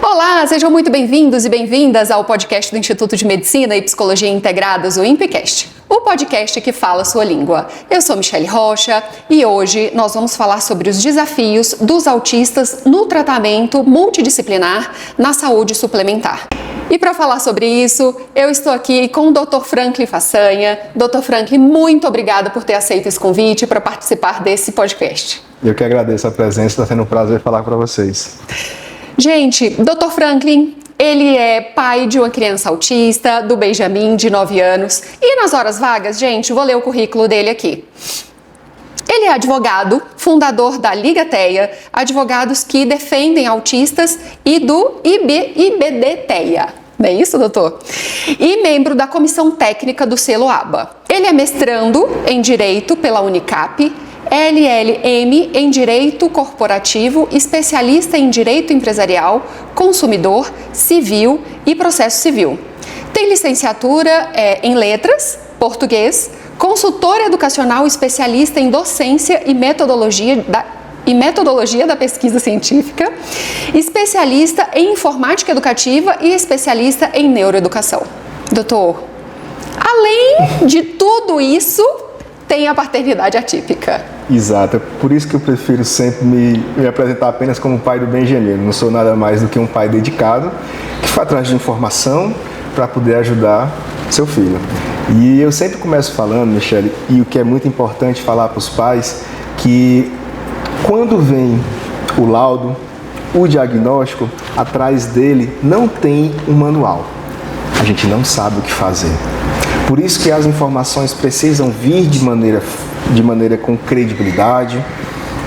Olá, sejam muito bem-vindos e bem-vindas ao podcast do Instituto de Medicina e Psicologia Integradas, o INPEcast, o podcast que fala a sua língua. Eu sou Michele Rocha e hoje nós vamos falar sobre os desafios dos autistas no tratamento multidisciplinar na saúde suplementar. E para falar sobre isso, eu estou aqui com o Dr. Franklin Façanha. Dr. Franklin, muito obrigada por ter aceito esse convite para participar desse podcast. Eu que agradeço a presença, está sendo um prazer falar para vocês. Gente, Dr. Franklin, ele é pai de uma criança autista, do Benjamin, de 9 anos. E nas horas vagas, gente, vou ler o currículo dele aqui. Ele é advogado, fundador da Liga TEA, advogados que defendem autistas, e do IBD-TEA. Não é isso, doutor? E membro da comissão técnica do selo ABA. Ele é mestrando em Direito pela Unicap, LLM em Direito Corporativo, especialista em Direito Empresarial, Consumidor, Civil e Processo Civil. Tem licenciatura em Letras, Português, consultor educacional especialista em Docência e Metodologia da Pesquisa Científica, especialista em Informática Educativa e especialista em Neuroeducação. Doutor, além de tudo isso, tem a paternidade atípica. Exato, por isso que eu prefiro sempre me apresentar apenas como pai do Benjamin. Eu não sou nada mais do que um pai dedicado, que foi atrás de informação para poder ajudar seu filho. E eu sempre começo falando, Michele, e o que é muito importante falar para os pais, que quando vem o laudo, o diagnóstico, atrás dele não tem um manual. A gente não sabe o que fazer. Por isso que as informações precisam vir de maneira com credibilidade.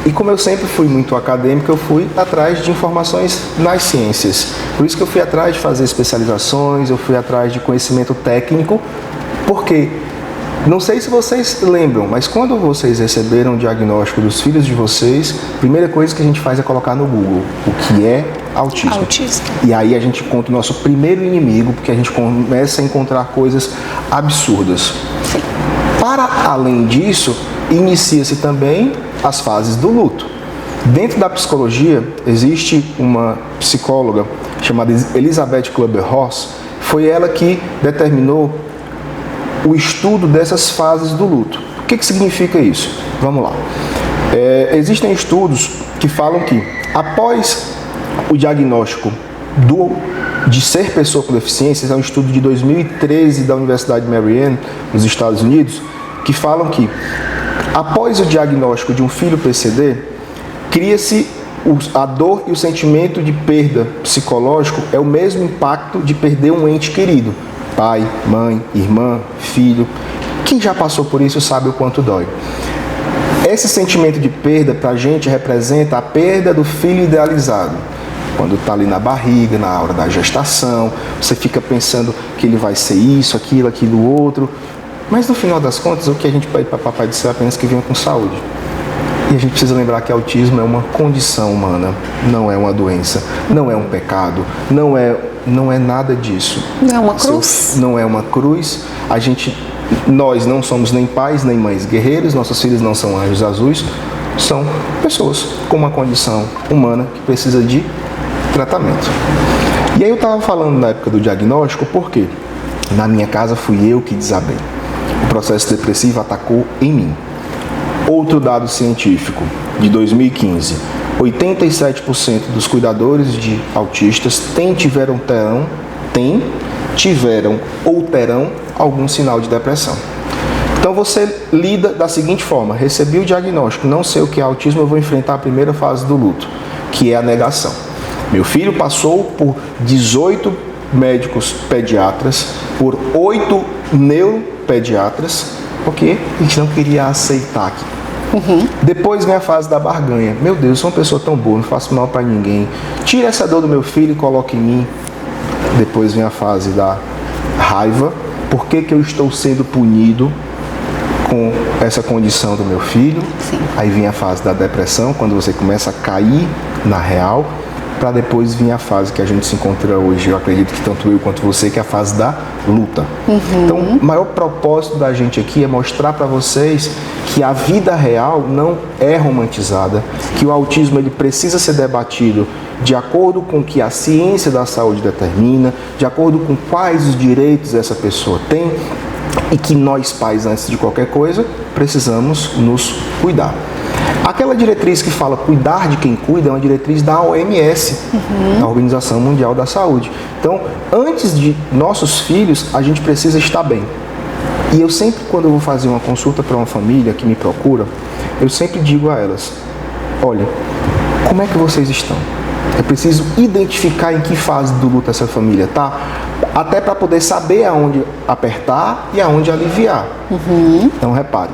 E como eu sempre fui muito acadêmico, eu fui atrás de informações nas ciências. Por isso que eu fui atrás de fazer especializações, eu fui atrás de conhecimento técnico, porque não sei se vocês lembram, mas quando vocês receberam o diagnóstico dos filhos de vocês, a primeira coisa que a gente faz é colocar no Google o que é autismo. E aí a gente encontra o nosso primeiro inimigo, porque a gente começa a encontrar coisas absurdas. Para além disso, inicia-se também as fases do luto. Dentro da psicologia, existe uma psicóloga chamada Elizabeth Kübler-Ross, foi ela que determinou o estudo dessas fases do luto. O que significa isso? Vamos lá. Existem estudos que falam que após o diagnóstico de ser pessoa com deficiências, é um estudo de 2013 da Universidade de Marianne, nos Estados Unidos, que falam que após o diagnóstico de um filho PCD, cria-se a dor e o sentimento de perda psicológico é o mesmo impacto de perder um ente querido. Pai, mãe, irmã, filho. Quem já passou por isso sabe o quanto dói. Esse sentimento de perda para a gente representa a perda do filho idealizado. Quando está ali na barriga, na hora da gestação, você fica pensando que ele vai ser isso, aquilo outro. Mas no final das contas, o que a gente pede para papai do céu é apenas que venha com saúde. E a gente precisa lembrar que autismo é uma condição humana, não é uma doença, não é um pecado, não é nada disso. Não é uma cruz? Não é uma cruz. Nós não somos nem pais nem mães guerreiros, nossos filhos não são anjos azuis, são pessoas com uma condição humana que precisa de tratamento. E aí eu estava falando na época do diagnóstico, porque na minha casa fui eu que desabei. O processo depressivo atacou em mim. Outro dado científico de 2015, 87% dos cuidadores de autistas tiveram ou terão algum sinal de depressão. Então você lida da seguinte forma: recebi o diagnóstico, não sei o que é autismo, eu vou enfrentar a primeira fase do luto, que é a negação. Meu filho passou por 18 médicos pediatras, por 8 neuropediatras, porque a gente não queria aceitar aqui. Depois vem a fase da barganha. Meu Deus, eu sou uma pessoa tão boa, não faço mal para ninguém. Tira essa dor do meu filho e coloque em mim. Depois vem a fase da raiva. Por que eu estou sendo punido com essa condição do meu filho? Sim. Aí vem a fase da depressão, quando você começa a cair na real, para depois vir a fase que a gente se encontra hoje. Eu acredito que tanto eu quanto você, que é a fase da luta. Então, o maior propósito da gente aqui é mostrar para vocês que a vida real não é romantizada, que o autismo ele precisa ser debatido de acordo com o que a ciência da saúde determina, de acordo com quais os direitos essa pessoa tem, e que nós pais, antes de qualquer coisa, precisamos nos cuidar. Aquela diretriz que fala cuidar de quem cuida é uma diretriz da OMS, da Organização Mundial da Saúde. Então, antes de nossos filhos, a gente precisa estar bem. E eu sempre, quando eu vou fazer uma consulta para uma família que me procura, eu sempre digo a elas, olha, como é que vocês estão? É preciso identificar em que fase do luto essa família está, até para poder saber aonde apertar e aonde aliviar. Então, repare,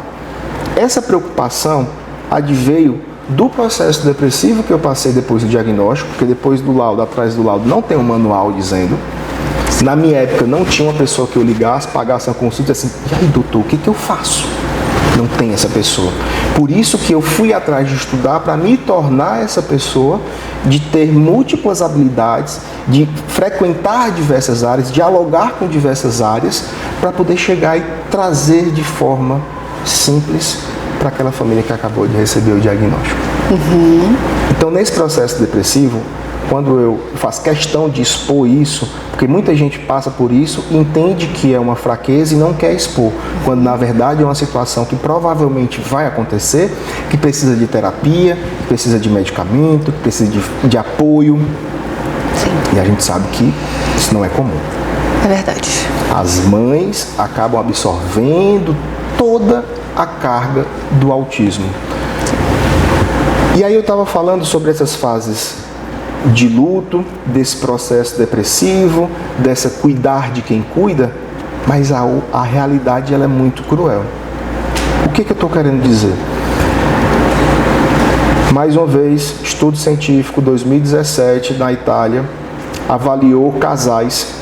essa preocupação adveio do processo depressivo que eu passei depois do diagnóstico, porque depois do laudo, atrás do laudo, não tem um manual dizendo. Na minha época não tinha uma pessoa que eu ligasse, pagasse uma consulta e assim, e aí doutor, o que eu faço? Não tem essa pessoa. Por isso que eu fui atrás de estudar para me tornar essa pessoa, de ter múltiplas habilidades, de frequentar diversas áreas, dialogar com diversas áreas, para poder chegar e trazer de forma simples para aquela família que acabou de receber o diagnóstico. Então, nesse processo depressivo, quando eu faço questão de expor isso, porque muita gente passa por isso e entende que é uma fraqueza e não quer expor, quando na verdade é uma situação que provavelmente vai acontecer, que precisa de terapia, que precisa de medicamento, que precisa de apoio. Sim. E a gente sabe que isso não é comum. É verdade. As mães acabam absorvendo toda a carga do autismo. E aí eu estava falando sobre essas fases de luto, desse processo depressivo, dessa cuidar de quem cuida, mas a realidade ela é muito cruel. O que eu estou querendo dizer? Mais uma vez, estudo científico 2017 na Itália avaliou casais,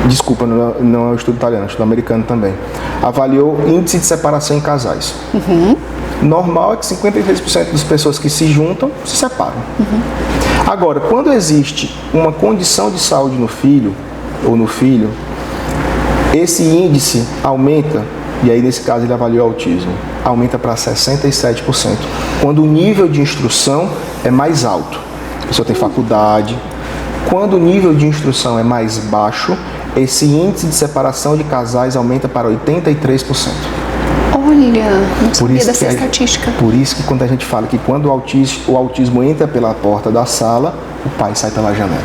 desculpa, não é o estudo italiano, é o estudo americano também, avaliou índice de separação em casais. Normal é que 53% das pessoas que se juntam se separam. Agora, quando existe uma condição de saúde no filho ou no filho, esse índice aumenta, e aí nesse caso ele avaliou o autismo, aumenta para 67%, quando o nível de instrução é mais alto. A pessoa tem faculdade. Quando o nível de instrução é mais baixo, esse índice de separação de casais aumenta para 83%. Olha, não sabia dessa estatística. Por isso que quando a gente fala que quando o autismo entra pela porta da sala, o pai sai pela janela.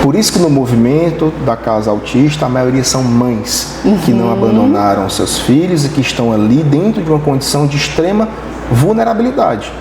Por isso que no movimento da Casa Autista, a maioria são mães que não abandonaram seus filhos e que estão ali dentro de uma condição de extrema vulnerabilidade.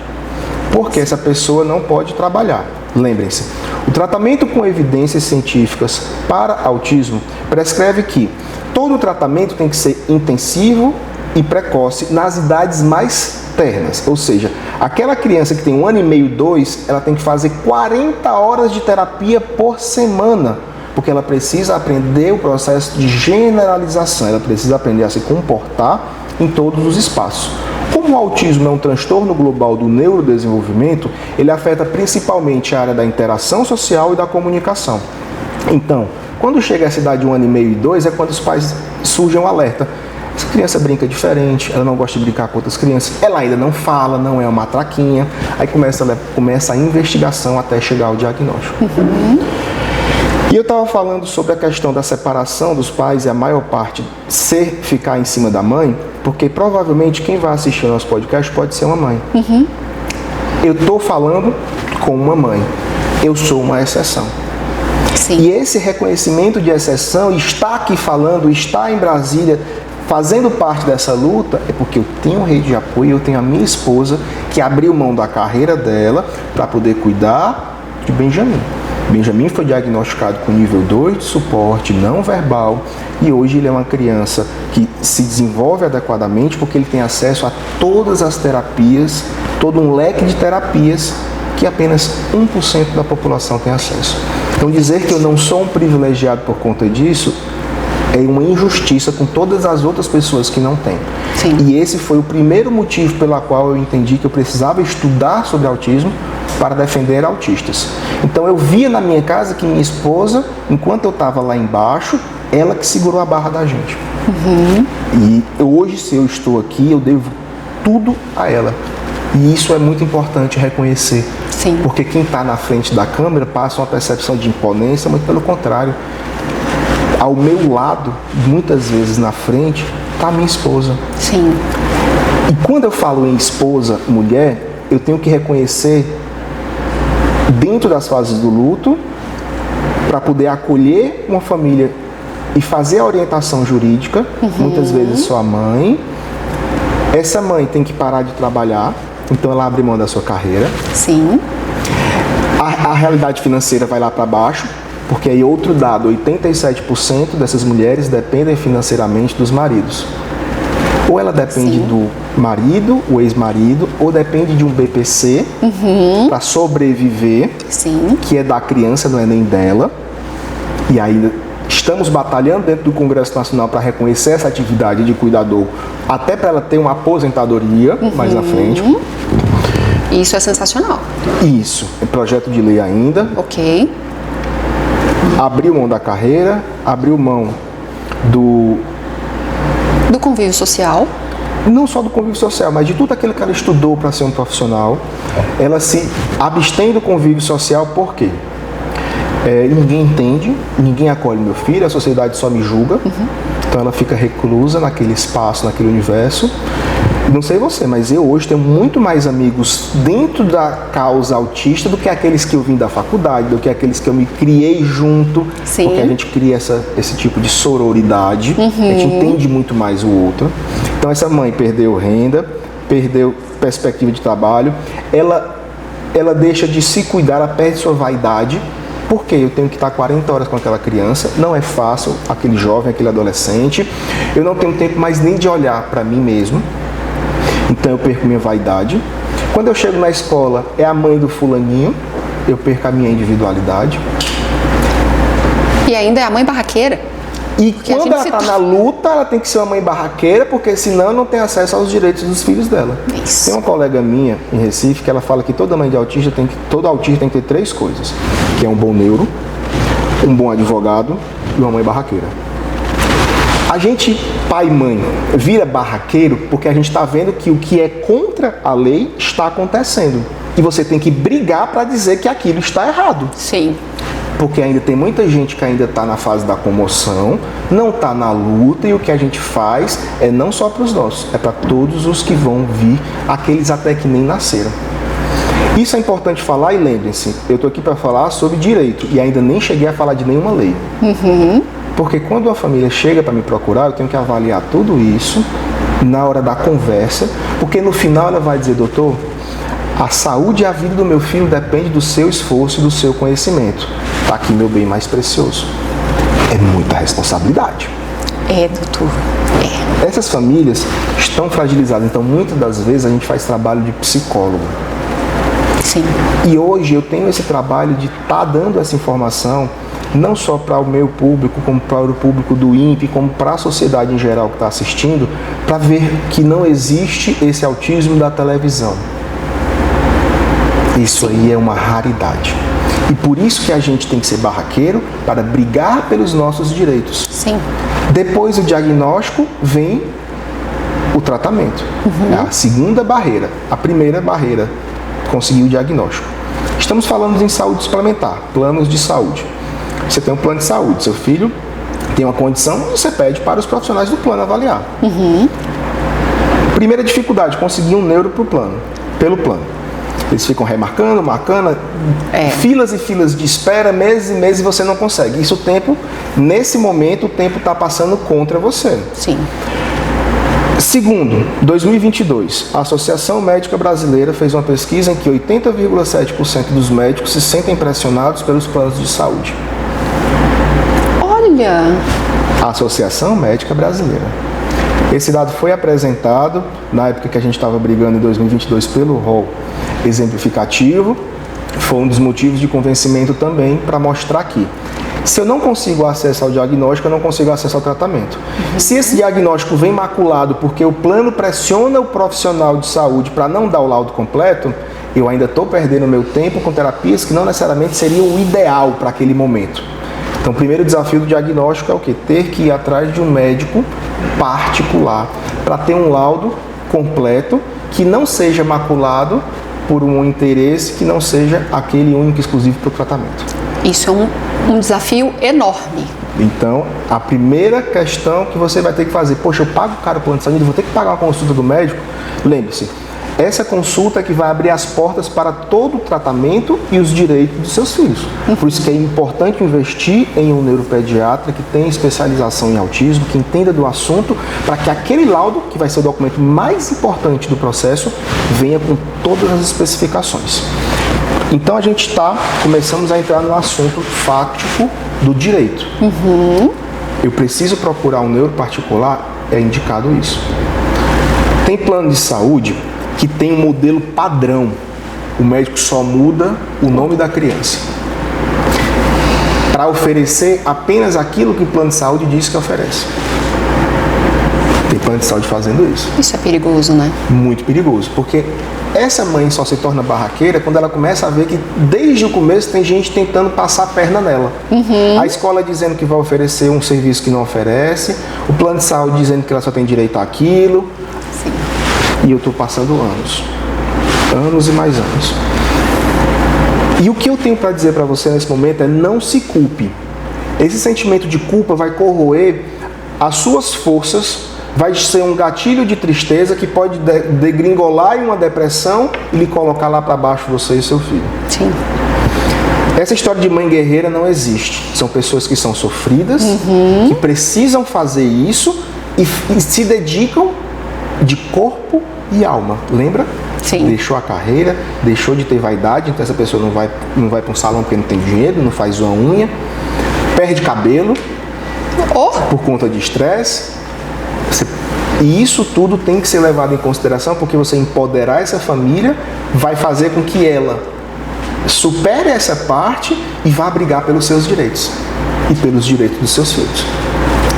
Porque essa pessoa não pode trabalhar. Lembrem-se, o tratamento com evidências científicas para autismo prescreve que todo o tratamento tem que ser intensivo e precoce nas idades mais ternas. Ou seja, aquela criança que tem 1 ano e meio, 2, ela tem que fazer 40 horas de terapia por semana, porque ela precisa aprender o processo de generalização, ela precisa aprender a se comportar em todos os espaços. Como o autismo é um transtorno global do neurodesenvolvimento, ele afeta principalmente a área da interação social e da comunicação. Então, quando chega a essa idade de 1 ano e meio e 2, é quando os pais surgem um alerta. Essa criança brinca diferente, ela não gosta de brincar com outras crianças, ela ainda não fala, não é uma matraquinha. Aí começa a investigação até chegar ao diagnóstico. E eu estava falando sobre a questão da separação dos pais e a maior parte ficar em cima da mãe, porque provavelmente quem vai assistir o nosso podcast pode ser uma mãe. Eu estou falando com uma mãe, eu sou uma exceção. Sim. E esse reconhecimento de exceção, estar aqui falando, estar em Brasília, fazendo parte dessa luta, é porque eu tenho rede de apoio, eu tenho a minha esposa que abriu mão da carreira dela para poder cuidar de Benjamin. Benjamin foi diagnosticado com nível 2 de suporte não verbal e hoje ele é uma criança que se desenvolve adequadamente porque ele tem acesso a todas as terapias, todo um leque de terapias que apenas 1% da população tem acesso. Então dizer que eu não sou um privilegiado por conta disso é uma injustiça com todas as outras pessoas que não têm. Sim. E esse foi o primeiro motivo pela qual eu entendi que eu precisava estudar sobre autismo para defender autistas. Então eu via na minha casa que minha esposa, enquanto eu estava lá embaixo, ela que segurou a barra da gente. E hoje, se eu estou aqui, eu devo tudo a ela. E isso é muito importante reconhecer. Sim. Porque quem está na frente da câmera passa uma percepção de imponência, muito pelo contrário. Ao meu lado, muitas vezes na frente, está minha esposa. Sim. E quando eu falo em esposa, mulher, eu tenho que reconhecer dentro das fases do luto, para poder acolher uma família e fazer a orientação jurídica, muitas vezes sua mãe. Essa mãe tem que parar de trabalhar, então ela abre mão da sua carreira. Sim. A realidade financeira vai lá para baixo, porque aí outro dado, 87% dessas mulheres dependem financeiramente dos maridos. Ou ela depende Sim. do marido, o ex-marido, ou depende de um BPC para sobreviver, Sim. que é da criança, não é nem dela. E ainda estamos batalhando dentro do Congresso Nacional para reconhecer essa atividade de cuidador, até para ela ter uma aposentadoria mais à frente. Isso é sensacional. Isso, é projeto de lei ainda. Ok. Abriu mão da carreira, abriu mão do convívio social. Não só do convívio social, mas de tudo aquilo que ela estudou para ser um profissional. Ela se abstém do convívio social por quê? Ninguém entende, ninguém acolhe meu filho, a sociedade só me julga. Então ela fica reclusa naquele espaço, naquele universo. Não sei você, mas eu hoje tenho muito mais amigos dentro da causa autista do que aqueles que eu vim da faculdade, do que aqueles que eu me criei junto. Sim. Porque a gente cria esse tipo de sororidade, a gente entende muito mais o outro. Então essa mãe perdeu renda, perdeu perspectiva de trabalho, ela deixa de se cuidar, ela perde sua vaidade. Porque eu tenho que estar 40 horas com aquela criança, não é fácil, aquele jovem, aquele adolescente. Eu não tenho tempo mais nem de olhar para mim mesmo. Então eu perco minha vaidade. Quando eu chego na escola, é a mãe do fulaninho, eu perco a minha individualidade. E ainda é a mãe barraqueira. E quando ela está na luta, ela tem que ser uma mãe barraqueira, porque senão não tem acesso aos direitos dos filhos dela. Isso. Tem uma colega minha em Recife que ela fala que toda mãe de autista todo autista tem que ter 3 coisas, que é um bom neuro, um bom advogado e uma mãe barraqueira. A gente, pai e mãe, vira barraqueiro porque a gente está vendo que o que é contra a lei está acontecendo. E você tem que brigar para dizer que aquilo está errado. Sim. Porque ainda tem muita gente que ainda está na fase da comoção, não está na luta, e o que a gente faz é não só para os nossos, é para todos os que vão vir, aqueles até que nem nasceram. Isso é importante falar, e lembrem-se, eu estou aqui para falar sobre direito e ainda nem cheguei a falar de nenhuma lei. Porque quando uma família chega para me procurar, eu tenho que avaliar tudo isso na hora da conversa, porque no final ela vai dizer: doutor, a saúde e a vida do meu filho depende do seu esforço e do seu conhecimento. Está aqui meu bem mais precioso. É muita responsabilidade. É, doutor. É. Essas famílias estão fragilizadas, então muitas das vezes a gente faz trabalho de psicólogo. Sim. E hoje eu tenho esse trabalho de estar dando essa informação não só para o meu público, como para o público do INPE, como para a sociedade em geral que está assistindo, para ver que não existe esse autismo da televisão. Isso aí é uma raridade. E por isso que a gente tem que ser barraqueiro para brigar pelos nossos direitos. Sim. Depois do diagnóstico vem o tratamento. É a segunda barreira. A primeira barreira, conseguir o diagnóstico. Estamos falando em saúde suplementar, planos de saúde. Você tem um plano de saúde, seu filho tem uma condição, você pede para os profissionais do plano avaliar. Primeira dificuldade, conseguir um neuro pelo plano. Eles ficam remarcando, marcando, filas e filas de espera, meses e meses, e você não consegue. Isso o tempo, nesse momento, o tempo está passando contra você. Sim. Segundo, 2022, a Associação Médica Brasileira fez uma pesquisa em que 80,7% dos médicos se sentem pressionados pelos planos de saúde. Olha! A Associação Médica Brasileira. Esse dado foi apresentado na época que a gente estava brigando em 2022 pelo rol exemplificativo. Foi um dos motivos de convencimento também para mostrar que se eu não consigo acesso ao diagnóstico, eu não consigo acesso ao tratamento. Se esse diagnóstico vem maculado porque o plano pressiona o profissional de saúde para não dar o laudo completo, eu ainda estou perdendo meu tempo com terapias que não necessariamente seriam o ideal para aquele momento. Então, o primeiro desafio do diagnóstico é o quê? Ter que ir atrás de um médico particular para ter um laudo completo que não seja maculado por um interesse que não seja aquele único e exclusivo para o tratamento. Isso é um desafio enorme. Então, a primeira questão que você vai ter que fazer, poxa, eu pago caro o plano de saúde, vou ter que pagar uma consulta do médico? Lembre-se, essa consulta é que vai abrir as portas para todo o tratamento e os direitos dos seus filhos. Por isso que é importante investir em um neuropediatra que tenha especialização em autismo, que entenda do assunto, para que aquele laudo, que vai ser o documento mais importante do processo, venha com todas as especificações. Então a gente começamos a entrar no assunto fático do direito. Eu preciso procurar um neuro particular, é indicado isso. Tem plano de saúde que tem um modelo padrão. O médico só muda o nome da criança para oferecer apenas aquilo que o plano de saúde diz que oferece. Tem plano de saúde fazendo isso. Isso é perigoso, né? Muito perigoso, porque essa mãe só se torna barraqueira quando ela começa a ver que desde o começo tem gente tentando passar a perna nela. A escola dizendo que vai oferecer um serviço que não oferece, o plano de saúde dizendo que ela só tem direito àquilo. Sim. E eu estou passando anos e mais anos. E o que eu tenho para dizer para você nesse momento é: não se culpe. Esse sentimento de culpa vai corroer as suas forças, vai ser um gatilho de tristeza que pode degringolar em uma depressão e lhe colocar lá para baixo você e seu filho. Sim. Essa história de mãe guerreira não existe. São pessoas que são sofridas, que precisam fazer isso e se dedicam de corpo e alma. Lembra? Sim. Deixou a carreira, deixou de ter vaidade, então essa pessoa não vai para um salão porque não tem dinheiro, não faz uma unha, perde cabelo por conta de estresse. E isso tudo tem que ser levado em consideração, porque você empoderar essa família vai fazer com que ela supere essa parte e vá brigar pelos seus direitos e pelos direitos dos seus filhos.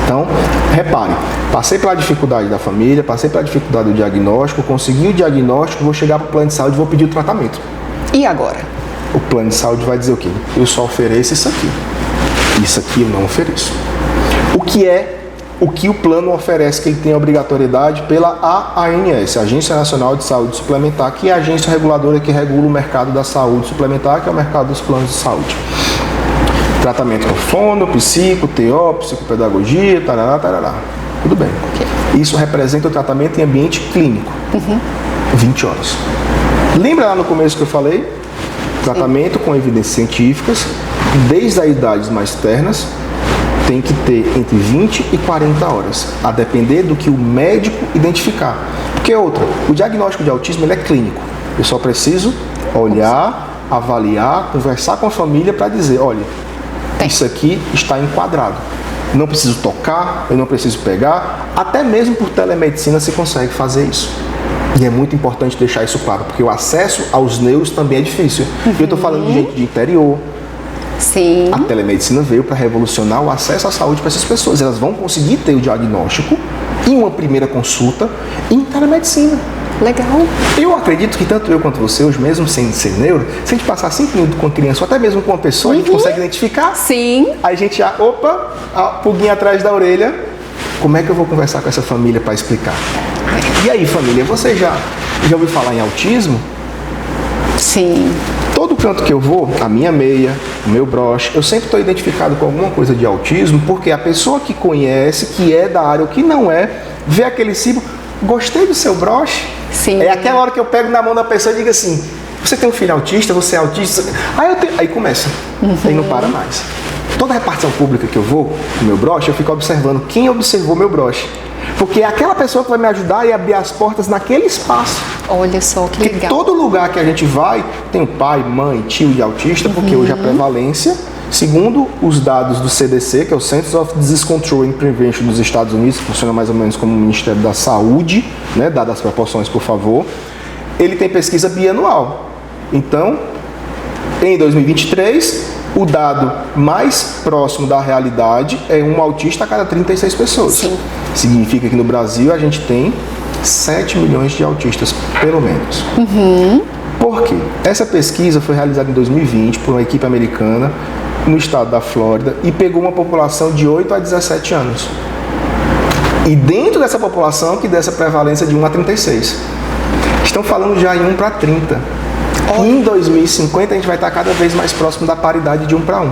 Então, repare, passei pela dificuldade da família, passei pela dificuldade do diagnóstico, consegui o diagnóstico, vou chegar para o plano de saúde e vou pedir o tratamento. E agora? O plano de saúde vai dizer o quê? Eu só ofereço isso aqui. Isso aqui eu não ofereço. O que o plano oferece, que ele tem a obrigatoriedade pela ANS, Agência Nacional de Saúde Suplementar, que é a agência reguladora que regula o mercado da saúde suplementar, que é o mercado dos planos de saúde. Tratamento com fono, psico, TO, psicopedagogia, tarará, tarará. Tudo bem. Isso representa o tratamento em ambiente clínico. 20 horas. Lembra lá no começo que eu falei? Tratamento com evidências científicas, desde as idades mais ternas, tem que ter entre 20 e 40 horas, a depender do que o médico identificar. Porque o diagnóstico de autismo ele é clínico. Eu só preciso olhar, avaliar, conversar com a família para dizer, olha, isso aqui está enquadrado. Não preciso tocar, eu não preciso pegar, até mesmo por telemedicina se consegue fazer isso. E é muito importante deixar isso claro, porque o acesso aos neuros também é difícil. Eu estou falando de gente de interior. Sim. A telemedicina veio para revolucionar o acesso à saúde para essas pessoas. Elas vão conseguir ter o diagnóstico em uma primeira consulta em telemedicina. Legal. Eu acredito que tanto eu quanto você, hoje mesmo sem ser neuro, se a gente passar 5 minutos com uma criança ou até mesmo com uma pessoa, a gente consegue identificar. Sim. Aí a gente já, a pulguinha atrás da orelha, como é que eu vou conversar com essa família para explicar? E aí, família, você já ouviu falar em autismo? Sim. Todo canto que eu vou, a minha meia, o meu broche, eu sempre estou identificado com alguma coisa de autismo, porque a pessoa que conhece, que é da área ou que não é, vê aquele símbolo, gostei do seu broche. Sim. É aquela hora que eu pego na mão da pessoa e digo assim, você tem um filho autista, você é autista? Aí começa, aí não para mais. Toda repartição pública que eu vou com o meu broche, eu fico observando quem observou meu broche. Porque é aquela pessoa que vai me ajudar e abrir as portas naquele espaço. Olha só que Porque legal. todo lugar que a gente vai tem o pai, mãe, tio de autista, porque hoje a prevalência, segundo os dados do CDC, que é o Centers of Disease Control and Prevention dos Estados Unidos, que funciona mais ou menos como o Ministério da Saúde, né, dadas as proporções, por favor, ele tem pesquisa bianual. Então, em 2023, o dado mais próximo da realidade é um autista a cada 36 pessoas. Sim. Significa que no Brasil a gente tem 7 milhões de autistas, pelo menos. Por quê? Essa pesquisa foi realizada em 2020 por uma equipe americana no estado da Flórida e pegou uma população de 8 a 17 anos. E dentro dessa população que dessa prevalência de 1 a 36. Estão falando já em 1 para 30. Em 2050 a gente vai estar cada vez mais próximo da paridade de 1 para 1.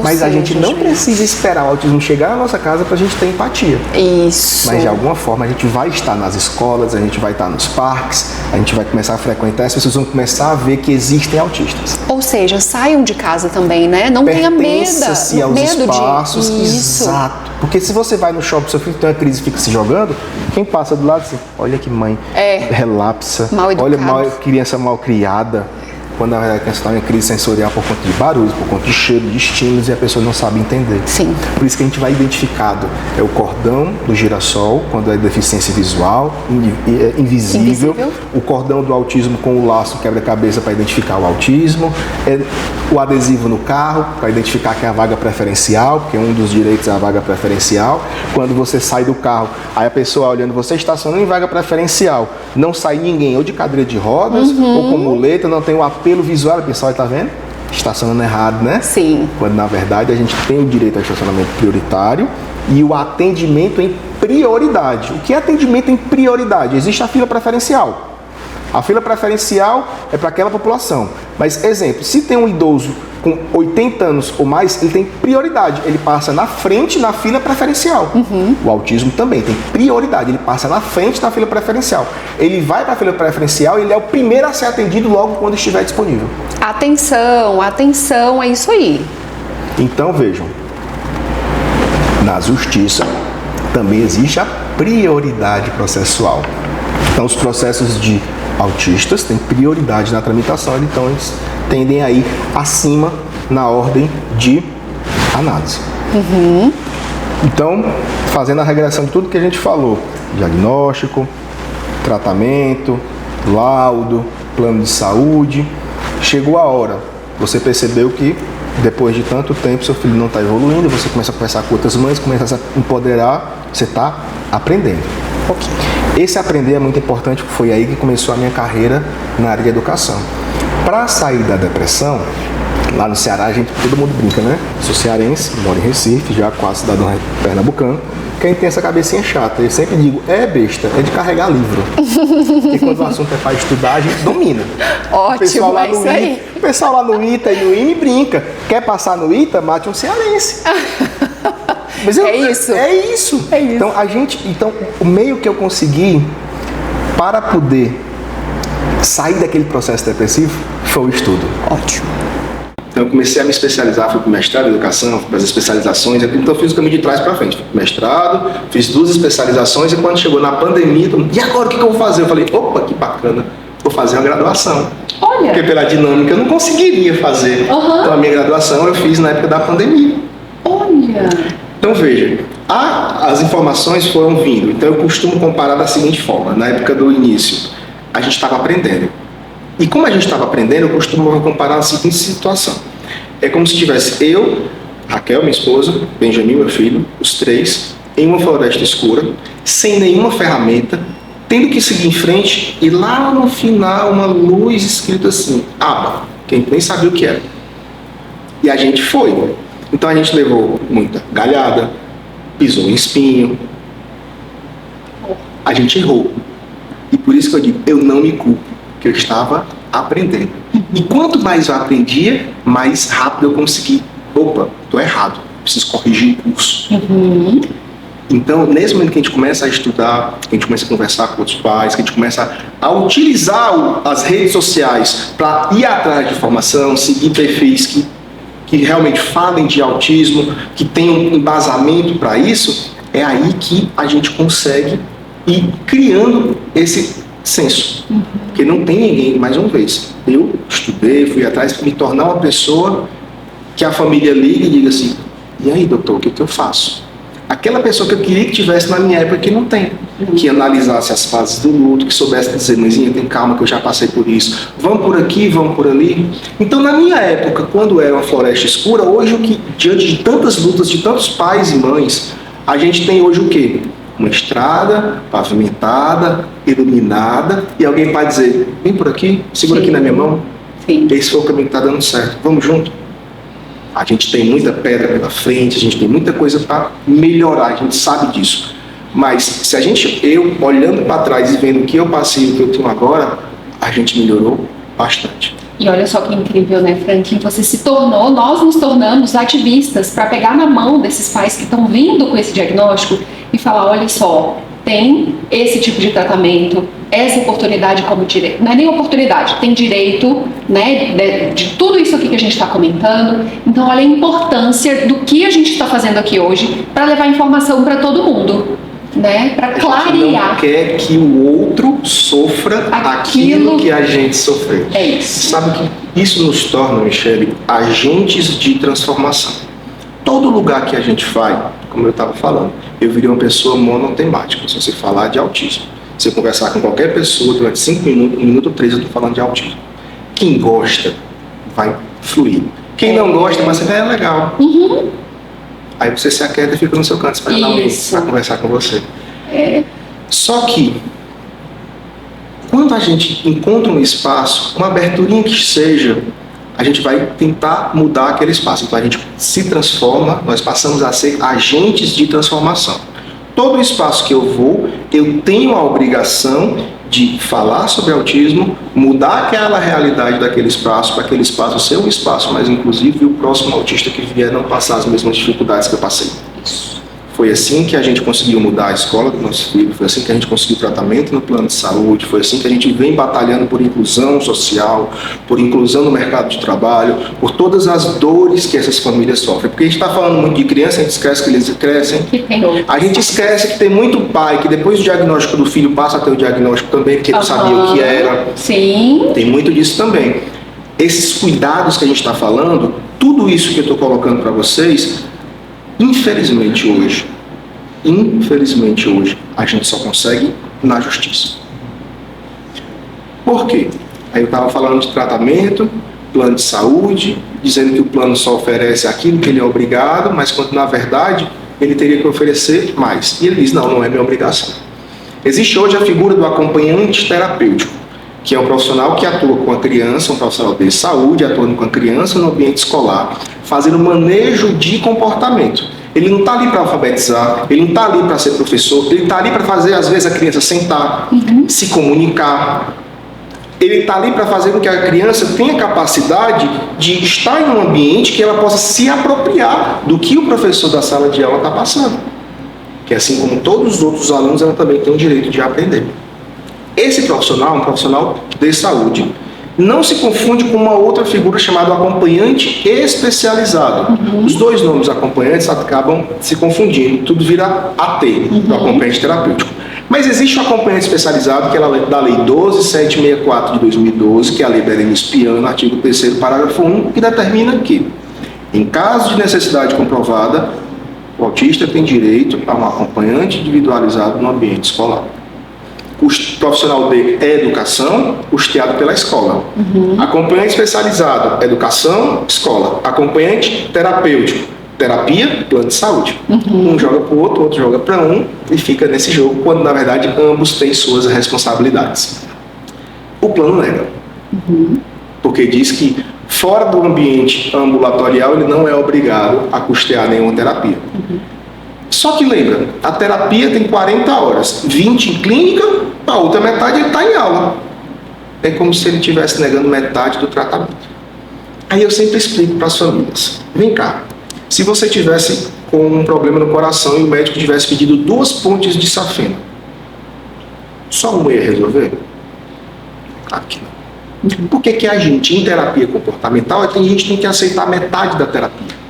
Mas a gente não precisa esperar o autismo chegar na nossa casa para a gente ter empatia. Isso. Mas de alguma forma a gente vai estar nas escolas, a gente vai estar nos parques, a gente vai começar a frequentar, as pessoas vão começar a ver que existem autistas. Ou seja, saiam de casa também, né? Não tenha medo. Pertença-se aos espaços. Exato. Porque se você vai no shopping, seu filho tem uma crise e fica se jogando, quem passa do lado assim, olha que mãe relapsa, mal educada. Olha criança mal criada. Quando na verdade a criança está em crise sensorial por conta de barulhos, por conta de cheiro, de estímulos, e a pessoa não sabe entender. Sim. Por isso que a gente vai identificado o cordão do girassol, quando é deficiência visual, invisível, o cordão do autismo com o laço quebra-cabeça para identificar o autismo, o adesivo no carro para identificar que é a vaga preferencial, porque um dos direitos é a vaga preferencial. Quando você sai do carro, aí a pessoa olhando, você estacionando em vaga preferencial, não sai ninguém ou de cadeira de rodas ou com muleta, não tem o apelo visual, o pessoal está vendo? Estacionando errado, né? Sim. Quando na verdade a gente tem o direito ao estacionamento prioritário e o atendimento em prioridade. O que é atendimento em prioridade? Existe a fila preferencial. A fila preferencial é para aquela população. Mas, exemplo, se tem um idoso com 80 anos ou mais, ele tem prioridade. Ele passa na frente na fila preferencial. O autismo também tem prioridade. Ele passa na frente na fila preferencial. Ele vai para a fila preferencial e ele é o primeiro a ser atendido logo quando estiver disponível. Atenção, é isso aí. Então, vejam, na justiça também existe a prioridade processual. Então, os processos de autistas têm prioridade na tramitação, então eles tendem a ir acima na ordem de análise. Então, fazendo a regressão de tudo que a gente falou, diagnóstico, tratamento, laudo, plano de saúde, chegou a hora, você percebeu que depois de tanto tempo seu filho não está evoluindo, você começa a conversar com outras mães, começa a empoderar, você está aprendendo. Esse aprender é muito importante, porque foi aí que começou a minha carreira na área de educação. Para sair da depressão, lá no Ceará, todo mundo brinca, né? Sou cearense, moro em Recife, já quase cidadão pernambucano. Quem tem essa cabecinha chata, eu sempre digo, é besta, é de carregar livro. Porque quando o assunto é para estudar, a gente domina. Ótimo, é isso aí. O pessoal lá no ITA e no IME brinca. Quer passar no ITA, mate um cearense. Mas é isso. Então, o meio que eu consegui para poder sair daquele processo depressivo foi o estudo. Ótimo. Então eu comecei a me especializar, fui para o mestrado em educação, fui para as especializações, então eu fiz o caminho de trás para frente. Fui para o mestrado, fiz 2 especializações e quando chegou na pandemia, e agora o que eu vou fazer? Eu falei, opa, que bacana, vou fazer uma graduação. Olha! Porque pela dinâmica eu não conseguiria fazer. Então a minha graduação eu fiz na época da pandemia. Olha! Então veja, as informações foram vindo, então eu costumo comparar da seguinte forma, na época do início, a gente estava aprendendo. E como a gente estava aprendendo, eu costumo comparar a seguinte situação. É como se tivesse eu, Raquel, minha esposa, Benjamin, meu filho, os 3, em uma floresta escura, sem nenhuma ferramenta, tendo que seguir em frente e lá no final uma luz escrita assim, aba, que a gente nem sabia o que era. E a gente foi. Então a gente levou muita galhada, pisou em espinho, a gente errou. E por isso que eu digo, eu não me culpo, que eu estava aprendendo. E quanto mais eu aprendia, mais rápido eu consegui. Opa, estou errado, preciso corrigir o curso. Então, nesse momento que a gente começa a estudar, que a gente começa a conversar com outros pais, que a gente começa a utilizar as redes sociais para ir atrás de informação, seguir perfis que realmente falem de autismo, que tenham um embasamento para isso, é aí que a gente consegue ir criando esse senso. Porque não tem ninguém, mais uma vez, eu estudei, fui atrás para me tornar uma pessoa que a família liga e diga assim, e aí doutor, o que eu faço? Aquela pessoa que eu queria que tivesse na minha época que não tem, que analisasse as fases do luto, que soubesse dizer, mãezinha, tem calma que eu já passei por isso, vamos por aqui, vamos por ali. Então na minha época, quando era uma floresta escura, hoje o que, diante de tantas lutas de tantos pais e mães, a gente tem hoje o quê? Uma estrada pavimentada, iluminada, e alguém pode dizer, vem por aqui, segura aqui na minha mão. Esse foi o caminho que está dando certo, vamos junto. A gente tem muita pedra pela frente, a gente tem muita coisa para melhorar, a gente sabe disso. Mas se eu olhando para trás e vendo o que eu passei e o que eu tenho agora, a gente melhorou bastante. E olha só que incrível, né, Franklin? Nós nos tornamos ativistas para pegar na mão desses pais que estão vindo com esse diagnóstico e falar, olha só, tem esse tipo de tratamento, essa oportunidade como direito, não é nem oportunidade, tem direito, né, de tudo isso aqui que a gente está comentando. Então, olha a importância do que a gente está fazendo aqui hoje para levar informação para todo mundo, né, para clarear. A gente não quer que o outro sofra aquilo que a gente sofreu. É isso. Sabe que isso nos torna, Michele, agentes de transformação. Todo lugar que a gente vai, como eu estava falando, eu virei uma pessoa monotemática. Se você falar de autismo, se eu conversar com qualquer pessoa durante 5 minutos, no minuto 3 eu estou falando de autismo. Quem gosta vai fluir. Quem não gosta, mas você é legal. Aí você se aquieta e fica no seu canto esperando alguém para conversar com você. Só que, quando a gente encontra um espaço, uma aberturinha que seja, a gente vai tentar mudar aquele espaço. Então a gente se transforma, nós passamos a ser agentes de transformação. Todo espaço que eu vou, eu tenho a obrigação de falar sobre autismo, mudar aquela realidade daquele espaço, para aquele espaço ser um espaço mais inclusivo e o próximo autista que vier não passar as mesmas dificuldades que eu passei. Foi assim que a gente conseguiu mudar a escola do nosso filho, foi assim que a gente conseguiu tratamento no plano de saúde, foi assim que a gente vem batalhando por inclusão social, por inclusão no mercado de trabalho, por todas as dores que essas famílias sofrem. Porque a gente está falando muito de criança, a gente esquece que eles crescem, a gente esquece que tem muito pai que depois do diagnóstico do filho passa a ter o diagnóstico também, porque não sabia o que era. Sim. Tem muito disso também. Esses cuidados que a gente está falando, tudo isso que eu estou colocando para vocês, infelizmente hoje, a gente só consegue na justiça. Por quê? Aí eu estava falando de tratamento, plano de saúde, dizendo que o plano só oferece aquilo que ele é obrigado, mas quando na verdade ele teria que oferecer mais. E ele diz, não é minha obrigação. Existe hoje a figura do acompanhante terapêutico, que é um profissional que atua com a criança, um profissional de saúde, atuando com a criança no ambiente escolar, fazendo manejo de comportamento. Ele não está ali para alfabetizar, ele não está ali para ser professor, ele está ali para fazer, às vezes, a criança sentar, se comunicar. Ele está ali para fazer com que a criança tenha capacidade de estar em um ambiente que ela possa se apropriar do que o professor da sala de aula está passando. Que assim como todos os outros alunos, ela também tem o direito de aprender. Esse profissional é um profissional de saúde. Não se confunde com uma outra figura chamada acompanhante especializado. Os dois nomes acompanhantes acabam se confundindo, tudo vira AT, do acompanhante terapêutico. Mas existe um acompanhante especializado, que é da Lei 12.764 de 2012, que é a Lei Berenice Piano, artigo 3º, parágrafo 1, que determina que, em caso de necessidade comprovada, o autista tem direito a um acompanhante individualizado no ambiente escolar. O profissional de educação, custeado pela escola. Acompanhante especializado, educação, escola. Acompanhante terapêutico, terapia, plano de saúde. Um joga para o outro joga para um e fica nesse jogo, quando na verdade ambos têm suas responsabilidades. O plano nega. Porque diz que fora do ambiente ambulatorial ele não é obrigado a custear nenhuma terapia. Só que lembra, a terapia tem 40 horas, 20 em clínica, a outra metade ele está em aula. É como se ele estivesse negando metade do tratamento. Aí eu sempre explico para as famílias, vem cá, se você tivesse com um problema no coração e o médico tivesse pedido 2 pontes de safena, só uma ia resolver? Claro que não. Por que a gente, em terapia comportamental, a gente tem que aceitar metade da terapia?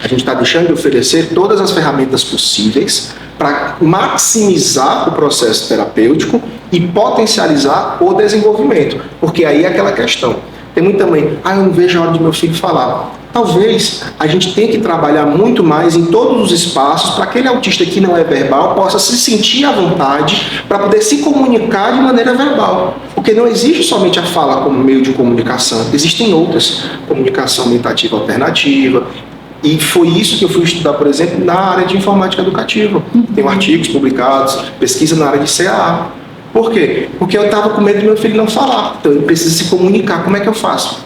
A gente está deixando de oferecer todas as ferramentas possíveis para maximizar o processo terapêutico e potencializar o desenvolvimento. Porque aí é aquela questão. Tem muito também, eu não vejo a hora de meu filho falar. Talvez a gente tenha que trabalhar muito mais em todos os espaços para aquele autista que não é verbal possa se sentir à vontade para poder se comunicar de maneira verbal. Porque não existe somente a fala como meio de comunicação, existem outras. Comunicação mentativa alternativa. E foi isso que eu fui estudar, por exemplo, na área de informática educativa. Tenho artigos publicados, pesquisa na área de CAA. Por quê? Porque eu estava com medo do meu filho não falar. Então ele precisa se comunicar. Como é que eu faço?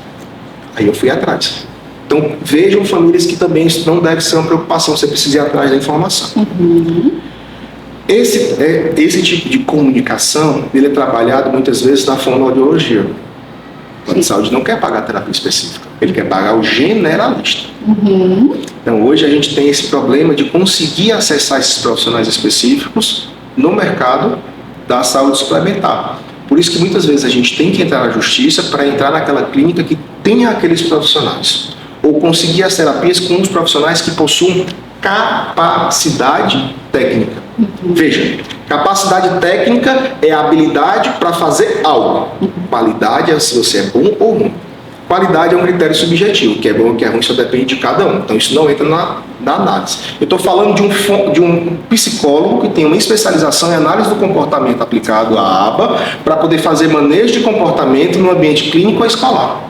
Aí eu fui atrás. Então vejam famílias que também isso não deve ser uma preocupação, você precisa ir atrás da informação. Esse tipo de comunicação, ele é trabalhado muitas vezes na fonoaudiologia. O plano de saúde não quer pagar terapia específica, ele quer pagar o generalista. Então hoje a gente tem esse problema de conseguir acessar esses profissionais específicos no mercado da saúde suplementar. Por isso que muitas vezes a gente tem que entrar na justiça para entrar naquela clínica que tenha aqueles profissionais. Ou conseguir as terapias com os profissionais que possuem capacidade técnica. Veja, capacidade técnica é a habilidade para fazer algo. Qualidade é se você é bom ou ruim. Qualidade é um critério subjetivo, que é bom ou que é ruim só depende de cada um. Então isso não entra na análise. Eu estou falando de um psicólogo que tem uma especialização em análise do comportamento aplicado à aba para poder fazer manejo de comportamento no ambiente clínico ou escolar.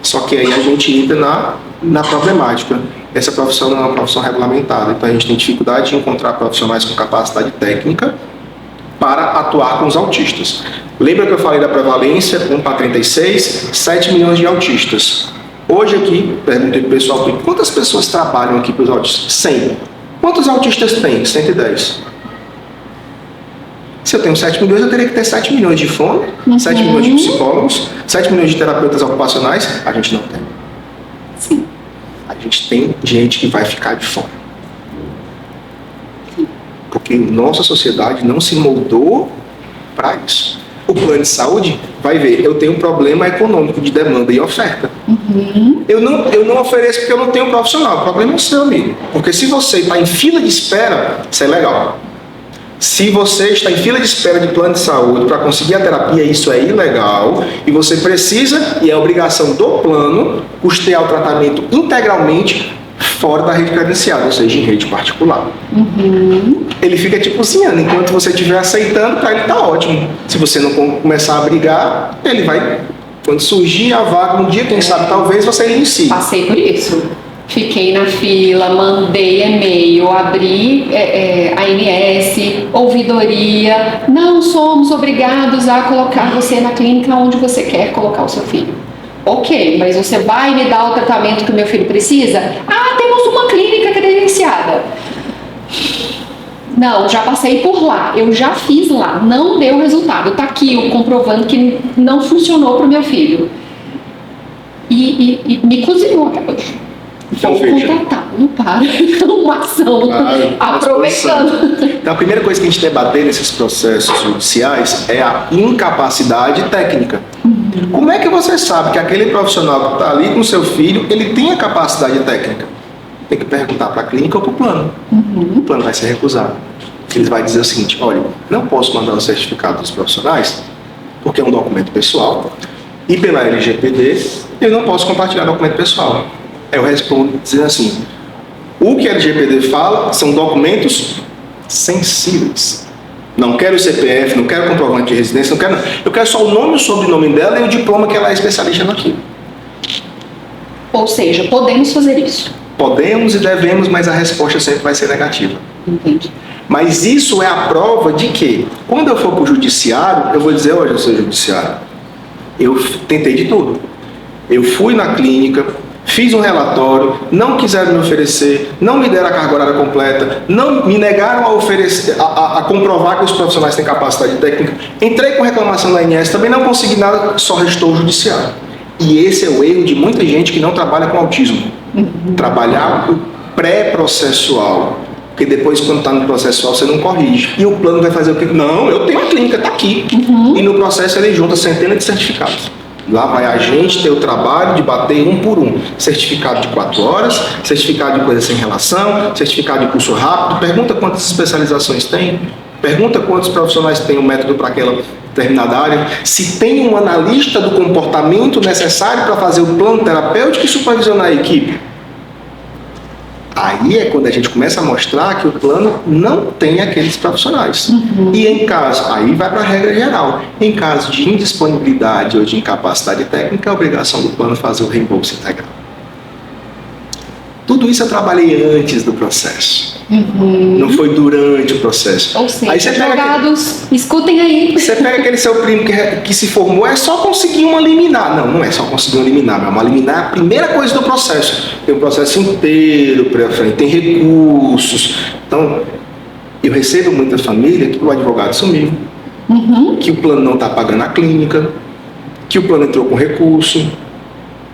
Só que aí a gente entra na problemática. Essa profissão não é uma profissão regulamentada, então a gente tem dificuldade de encontrar profissionais com capacidade técnica para atuar com os autistas. Lembra que eu falei da prevalência, 1 para 36, 7 milhões de autistas. Hoje aqui, perguntei para o pessoal, quantas pessoas trabalham aqui para os autistas? 100. Quantos autistas tem? 110. Se eu tenho 7 milhões, eu teria que ter 7 milhões de fono, 7 milhões de psicólogos, 7 milhões de terapeutas ocupacionais. A gente não tem. Sim. A gente tem gente que vai ficar de fora. Porque nossa sociedade não se moldou para isso. O plano de saúde vai ver, eu tenho um problema econômico de demanda e oferta. Eu não ofereço porque eu não tenho profissional. O problema é seu, amigo. Porque se você está em fila de espera, isso é legal. Se você está em fila de espera de plano de saúde para conseguir a terapia, isso é ilegal. E você precisa, e é obrigação do plano, custear o tratamento integralmente fora da rede credenciada, ou seja, em rede particular. Ele fica te cozinhando. Enquanto você estiver aceitando, para ele está ótimo. Se você não começar a brigar, ele vai... Quando surgir a vaga, um dia, quem sabe, talvez você inicie. Passei por isso. Fiquei na fila, mandei e-mail, abri ANS, ouvidoria. Não somos obrigados a colocar você na clínica onde você quer colocar o seu filho. Ok, mas você vai me dar o tratamento que o meu filho precisa? Ah, temos uma clínica credenciada. Não, já passei por lá, eu já fiz lá, não deu resultado. Tá aqui o comprovando que não funcionou para o meu filho. E me cozinhou até hoje. Vou contratá-lo para uma ação, aproveitando. Então, a primeira coisa que a gente debater nesses processos judiciais é a incapacidade técnica. Como é que você sabe que aquele profissional que está ali com o seu filho, ele tem a capacidade técnica? Tem que perguntar para a clínica ou para o plano. O plano vai ser recusado. Ele vai dizer o seguinte, olha, não posso mandar o certificado dos profissionais, porque é um documento pessoal, e pela LGPD, eu não posso compartilhar documento pessoal. Eu respondo dizendo assim, o que a LGPD fala são documentos sensíveis. Não quero o CPF, não quero comprovante de residência, eu quero só o nome e o sobrenome dela e o diploma que ela é especialista naquilo. Ou seja, podemos fazer isso. Podemos e devemos, mas a resposta sempre vai ser negativa. Entendi. Mas isso é a prova de que, quando eu for para o judiciário, eu vou dizer, olha, seu judiciário, eu tentei de tudo. Eu fui na clínica, fiz um relatório, não quiseram me oferecer, não me deram a carga horária completa, não me negaram a oferecer, a comprovar que os profissionais têm capacidade técnica. Entrei com reclamação na ANS, também não consegui nada, só restou o judiciário. E esse é o erro de muita gente que não trabalha com autismo. Trabalhar o pré-processual. Porque depois, quando está no processual, você não corrige. E o plano vai fazer o quê? Não, eu tenho a clínica, está aqui. E no processo ele junta centenas de certificados. Lá vai a gente ter o trabalho de bater um por um. Certificado de 4 horas, certificado de coisa sem relação, certificado de curso rápido. Pergunta quantas especializações tem. Pergunta quantos profissionais tem o método para aquela determinada área. Se tem um analista do comportamento necessário para fazer o plano terapêutico e supervisionar a equipe. Aí é quando a gente começa a mostrar que o plano não tem aqueles profissionais. E em caso, aí vai para a regra geral, em caso de indisponibilidade ou de incapacidade técnica, é a obrigação do plano fazer o reembolso integral. Tudo isso eu trabalhei antes do processo. Não foi durante o processo. Ou seja, aí você advogados, escutem aí. Você pega aquele seu primo que se formou, é só conseguir uma liminar. Não, não é só conseguir uma liminar. Uma liminar é a primeira coisa do processo. Tem o processo inteiro para frente, tem recursos. Então, Eu recebo muita família que o advogado sumiu, que o plano não está pagando a clínica, que o plano entrou com recurso,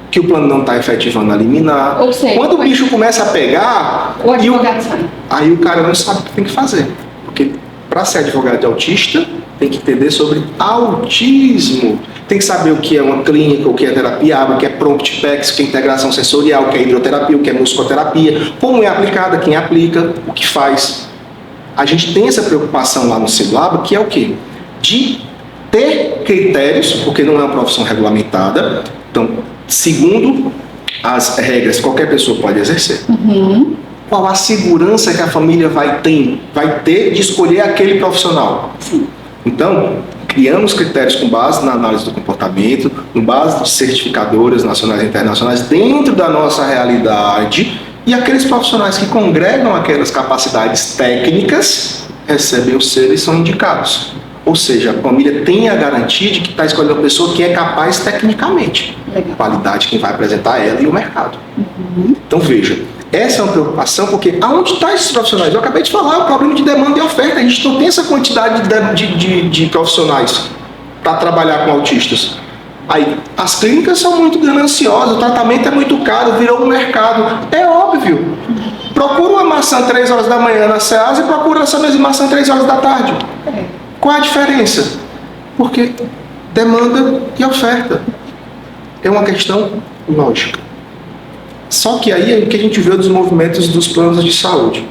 que o plano não está efetivando a liminar. Ou seja, quando o bicho começa a pegar, o advogado sai. Aí o cara não sabe o que tem que fazer. Porque para ser advogado de autista, tem que entender sobre autismo. Tem que saber o que é uma clínica, o que é terapia, o que é prompt PECS, o que é integração sensorial, o que é hidroterapia, o que é musicoterapia, como é aplicada, quem aplica, o que faz. A gente tem essa preocupação lá no Simlab, que é o quê? De ter critérios, porque não é uma profissão regulamentada. Então, segundo as regras, qualquer pessoa pode exercer. Qual a segurança que a família vai ter de escolher aquele profissional? Sim. Então, criamos critérios com base na análise do comportamento, com base de certificadoras nacionais e internacionais dentro da nossa realidade, e aqueles profissionais que congregam aquelas capacidades técnicas recebem o selo e são indicados. Ou seja, a família tem a garantia de que está escolhendo uma pessoa que é capaz tecnicamente. Legal. Qualidade quem vai apresentar ela e o mercado. Então veja, essa é uma preocupação, porque aonde estão esses profissionais? Eu acabei de falar, o problema de demanda e oferta. A gente não tem essa quantidade de profissionais para trabalhar com autistas. Aí, as clínicas são muito gananciosas, o tratamento é muito caro, virou um mercado. É óbvio. Procura uma maçã 3 horas da manhã na Ceasa e procura essa mesma maçã 3 horas da tarde. Qual a diferença? Porque demanda e oferta. É uma questão lógica. Só que aí é que a gente vê os movimentos dos planos de saúde.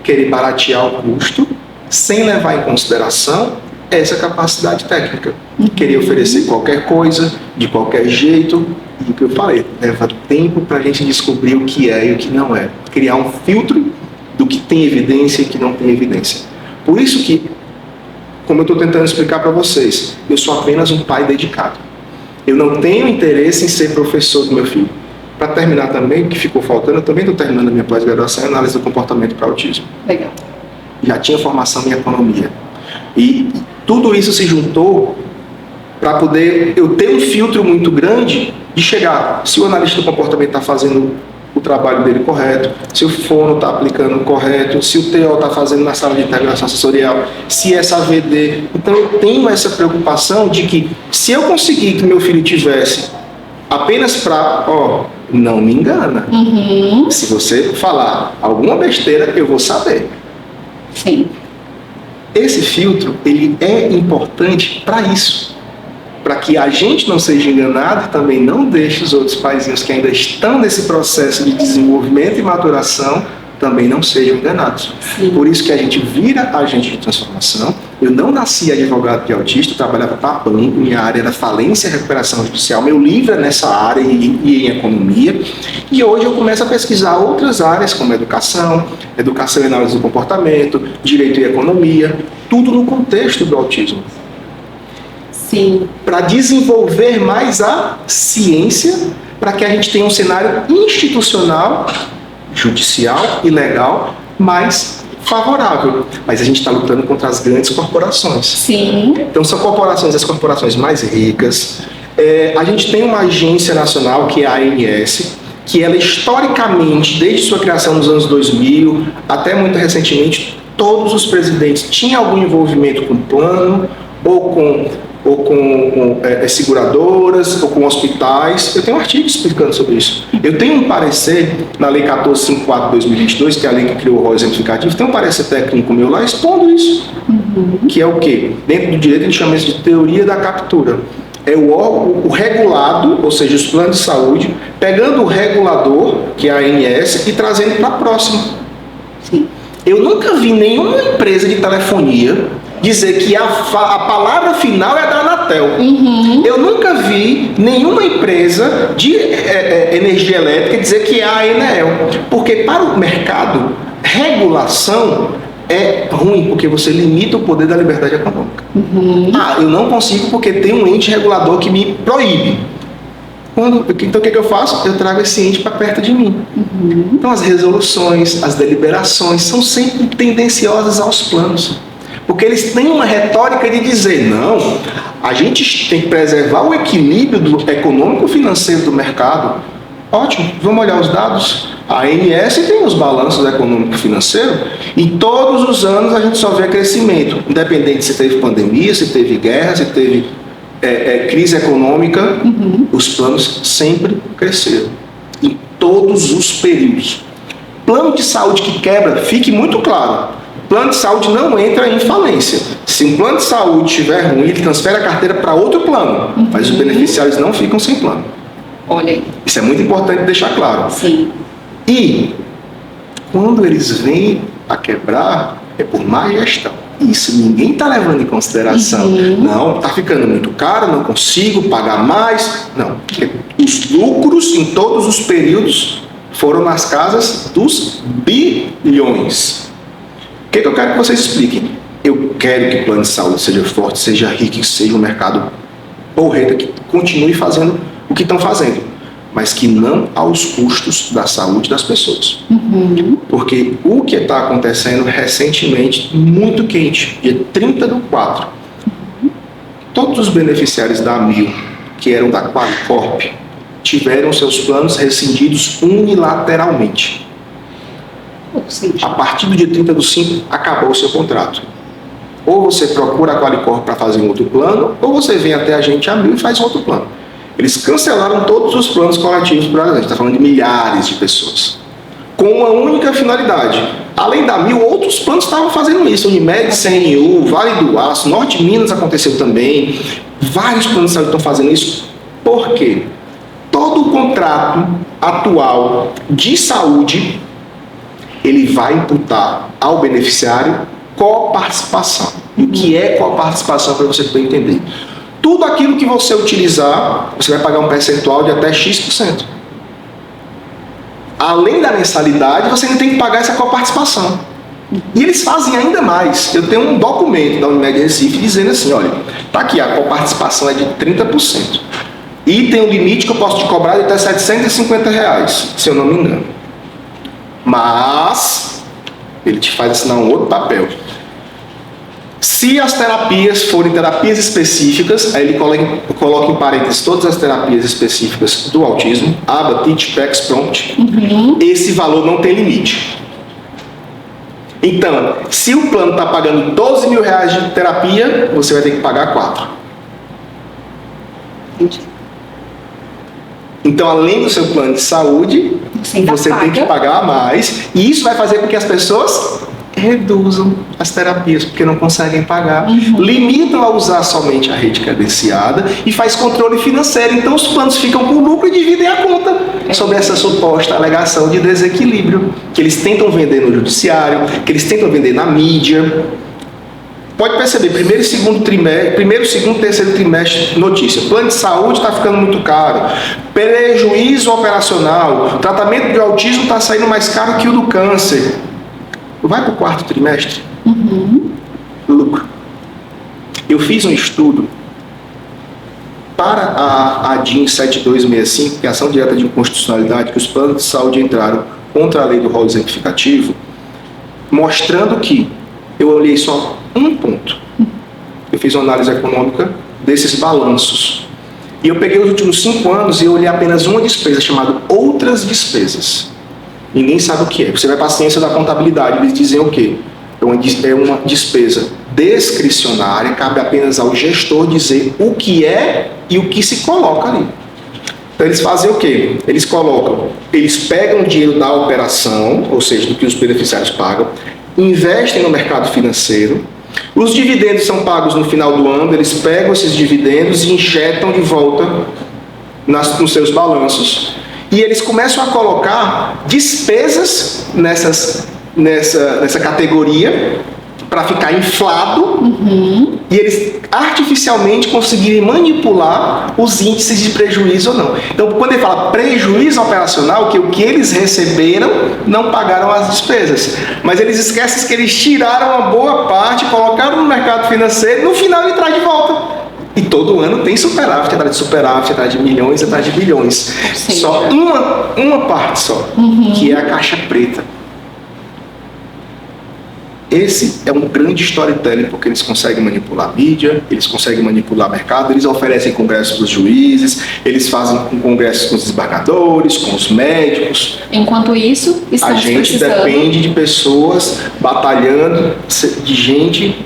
Querer baratear o custo sem levar em consideração essa capacidade técnica. Querer oferecer qualquer coisa, de qualquer jeito. E o que eu falei, leva tempo para a gente descobrir o que é e o que não é. Criar um filtro do que tem evidência e que não tem evidência. Por isso que, como eu estou tentando explicar para vocês, eu sou apenas um pai dedicado. Eu não tenho interesse em ser professor do meu filho. Para terminar também, o que ficou faltando, eu também estou terminando a minha pós-graduação em análise do comportamento para autismo. Legal. Já tinha formação em economia. E tudo isso se juntou para poder eu ter um filtro muito grande de chegar, se o analista do comportamento está fazendo o trabalho dele correto, se o fono está aplicando correto, se o TO está fazendo na sala de integração sensorial, se essa AVD. Então eu tenho essa preocupação de que se eu conseguir que meu filho tivesse apenas para, não me engana. Se você falar alguma besteira, eu vou saber. Sim. Esse filtro, ele é importante para isso. Para que a gente não seja enganado e também não deixe os outros paizinhos que ainda estão nesse processo de desenvolvimento e maturação também não sejam enganados. Sim. Por isso que a gente vira agente de transformação. Eu não nasci advogado de autista, eu trabalhava para banco, minha área era falência e recuperação judicial, meu livro é nessa área e em economia. E hoje eu começo a pesquisar outras áreas como educação e análise do comportamento, direito e economia, tudo no contexto do autismo. Sim. Para desenvolver mais a ciência, para que a gente tenha um cenário institucional, judicial e legal mais favorável. Mas a gente está lutando contra as grandes corporações. Sim. Então são as corporações mais ricas. A gente tem uma agência nacional que é a ANS, que ela historicamente, desde sua criação nos anos 2000, até muito recentemente, todos os presidentes tinham algum envolvimento com plano, ou com seguradoras, ou com hospitais. Eu tenho um artigo explicando sobre isso. Eu tenho um parecer na Lei 1454 de 2022, que é a lei que criou o rol exemplificativo, tem um parecer técnico meu lá expondo isso. Que é o quê? Dentro do direito a gente chama isso de teoria da captura. É o regulado, ou seja, os planos de saúde, pegando o regulador, que é a ANS, e trazendo para próximo. Sim. Eu nunca vi nenhuma empresa de telefonia dizer que a palavra final é da Anatel. Eu nunca vi nenhuma empresa de energia elétrica dizer que é a Enel. Porque para o mercado, regulação é ruim, porque você limita o poder da liberdade econômica. Eu não consigo porque tem um ente regulador que me proíbe. Então o que eu faço? Eu trago esse ente para perto de mim. Então as resoluções, as deliberações são sempre tendenciosas aos planos. Porque eles têm uma retórica de dizer, não, a gente tem que preservar o equilíbrio econômico-financeiro do mercado. Ótimo, vamos olhar os dados. A ANS tem os balanços econômico-financeiros e todos os anos a gente só vê crescimento, independente se teve pandemia, se teve guerra, se teve crise econômica, os planos sempre cresceram, em todos os períodos. Plano de saúde que quebra, fique muito claro, plano de saúde não entra em falência. Se um plano de saúde estiver ruim, ele transfere a carteira para outro plano, mas os beneficiários não ficam sem plano. Olha aí. Isso é muito importante deixar claro. Sim. E quando eles vêm a quebrar, é por má gestão. Isso ninguém está levando em consideração. Não, está ficando muito caro, não consigo pagar mais. Não, os lucros em todos os períodos foram nas casas dos bilhões. O que eu quero que vocês expliquem? Eu quero que o plano de saúde seja forte, seja rico, que seja um mercado porreta, que continue fazendo o que estão fazendo, mas que não aos custos da saúde das pessoas. Porque o que está acontecendo recentemente, muito quente, dia 30/4, todos os beneficiários da AMIL, que eram da Qualicorp, tiveram seus planos rescindidos unilateralmente. A partir do dia 30/5, acabou o seu contrato. Ou você procura a Qualicorp para fazer um outro plano, ou você vem até a gente, a AMIL, e faz um outro plano. Eles cancelaram todos os planos coletivos para a gente, está falando de milhares de pessoas, com uma única finalidade. Além da AMIL, outros planos estavam fazendo isso, Unimed, CNU, Vale do Aço, Norte Minas aconteceu também, vários planos de saúde estão fazendo isso. Por quê? Todo o contrato atual de saúde, ele vai imputar ao beneficiário coparticipação. E o que é coparticipação, para você poder entender? Tudo aquilo que você utilizar, você vai pagar um percentual de até X%. Além da mensalidade, você ainda tem que pagar essa coparticipação. E eles fazem ainda mais. Eu tenho um documento da Unimed Recife dizendo assim, olha, tá aqui, a coparticipação é de 30%. E tem um limite que eu posso te cobrar de até R$750, se eu não me engano. Mas ele te faz assinar um outro papel. Se as terapias forem terapias específicas, aí ele coloca em parênteses todas as terapias específicas do autismo, ABA, TIT, PEX, PROMPT, esse valor não tem limite. Então, se o plano está pagando R$12 mil de terapia, você vai ter que pagar 4. Então, além do seu plano de saúde, você tem que pagar mais, e isso vai fazer com que as pessoas reduzam as terapias, porque não conseguem pagar, limitam a usar somente a rede cadenciada e faz controle financeiro. Então os planos ficam com lucro e dividem a conta sobre essa suposta alegação de desequilíbrio que eles tentam vender no judiciário, que eles tentam vender na mídia. Pode perceber, primeiro, segundo, terceiro trimestre, notícia. Plano de saúde está ficando muito caro. Prejuízo operacional. Tratamento de autismo está saindo mais caro que o do câncer. Vai para o quarto trimestre. Lucro. Eu fiz um estudo para a DIN 7265, que é a ação direta de inconstitucionalidade, que os planos de saúde entraram contra a lei do rol exemplificativo, mostrando que eu olhei só um ponto. Eu fiz uma análise econômica desses balanços. E eu peguei os últimos 5 anos e eu olhei apenas uma despesa chamada outras despesas. Ninguém sabe o que é. Você vai para a ciência da contabilidade, eles dizem o quê? É uma despesa discricionária, cabe apenas ao gestor dizer o que é e o que se coloca ali. Então eles fazem o quê? Eles pegam o dinheiro da operação, ou seja, do que os beneficiários pagam, investem no mercado financeiro, os dividendos são pagos no final do ano, eles pegam esses dividendos e injetam de volta nos seus balanços. E eles começam a colocar despesas nessa categoria para ficar inflado e eles artificialmente conseguirem manipular os índices de prejuízo ou não. Então, quando ele fala prejuízo operacional, que o que eles receberam não pagaram as despesas. Mas eles esquecem que eles tiraram uma boa parte, colocaram no mercado financeiro, no final ele traz de volta. E todo ano tem superávit, atrás de superávit, atrás de milhões, atrás de bilhões. Sim. Só uma parte só, que é a caixa preta. esse é um grande storytelling, porque eles conseguem manipular a mídia, eles conseguem manipular o mercado, eles oferecem congressos para os juízes, eles fazem congressos com os desembargadores, com os médicos. Enquanto isso, A estamos gente precisando... depende de pessoas batalhando, de gente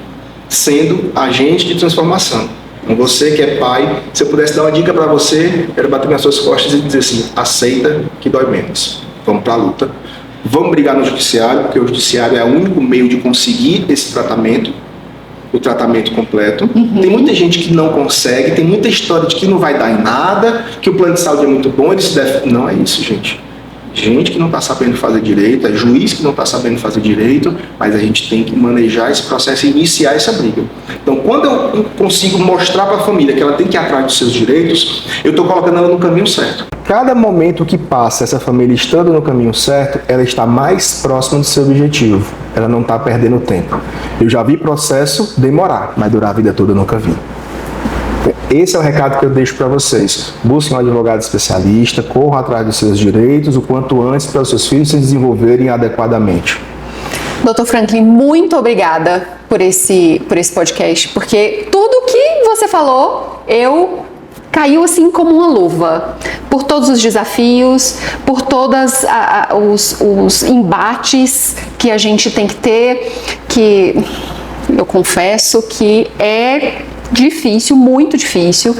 sendo agente de transformação. Então, você que é pai, se eu pudesse dar uma dica para você, era bater nas suas costas e dizer assim: aceita que dói menos. Vamos para a luta. Vamos brigar no judiciário, porque o judiciário é o único meio de conseguir esse tratamento, o tratamento completo. Tem muita gente que não consegue, tem muita história de que não vai dar em nada, que o plano de saúde é muito bom, não é isso, gente. Gente que não está sabendo fazer direito, é juiz que não está sabendo fazer direito, mas a gente tem que manejar esse processo e iniciar essa briga. Então, quando eu consigo mostrar para a família que ela tem que ir atrás dos seus direitos, eu estou colocando ela no caminho certo. Cada momento que passa essa família estando no caminho certo, ela está mais próxima do seu objetivo. Ela não está perdendo tempo. Eu já vi processo demorar, mas durar a vida toda eu nunca vi. Esse é o recado que eu deixo para vocês. Busquem um advogado especialista, corram atrás dos seus direitos o quanto antes para os seus filhos se desenvolverem adequadamente. Dr. Franklin, muito obrigada por esse podcast, porque tudo que você falou, caiu assim como uma luva, por todos os desafios, por todos os embates que a gente tem que ter, que eu confesso que é difícil, muito difícil,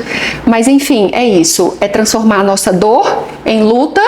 mas enfim, é isso, é transformar a nossa dor em luta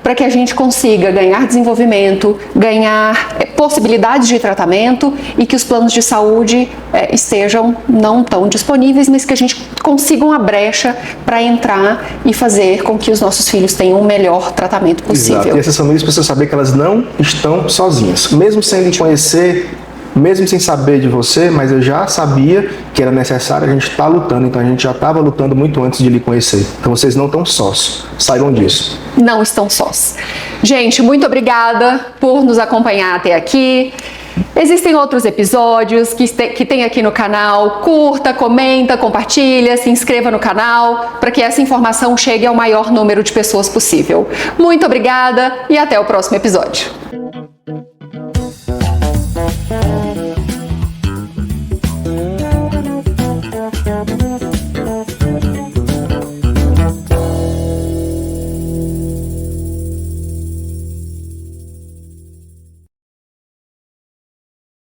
para que a gente consiga ganhar desenvolvimento, ganhar possibilidades de tratamento e que os planos de saúde estejam não tão disponíveis, mas que a gente consiga uma brecha para entrar e fazer com que os nossos filhos tenham o melhor tratamento possível. Exato. E essas famílias precisam saber que elas não estão sozinhas, mesmo sem lhe conhecer, mesmo sem saber de você, mas eu já sabia que era necessário a gente estar lutando, então a gente já estava lutando muito antes de lhe conhecer. Então vocês não estão sós, saibam disso. Não estão sós. Gente, muito obrigada por nos acompanhar até aqui. Existem outros episódios que tem aqui no canal. Curta, comenta, compartilha, se inscreva no canal para que essa informação chegue ao maior número de pessoas possível. Muito obrigada e até o próximo episódio.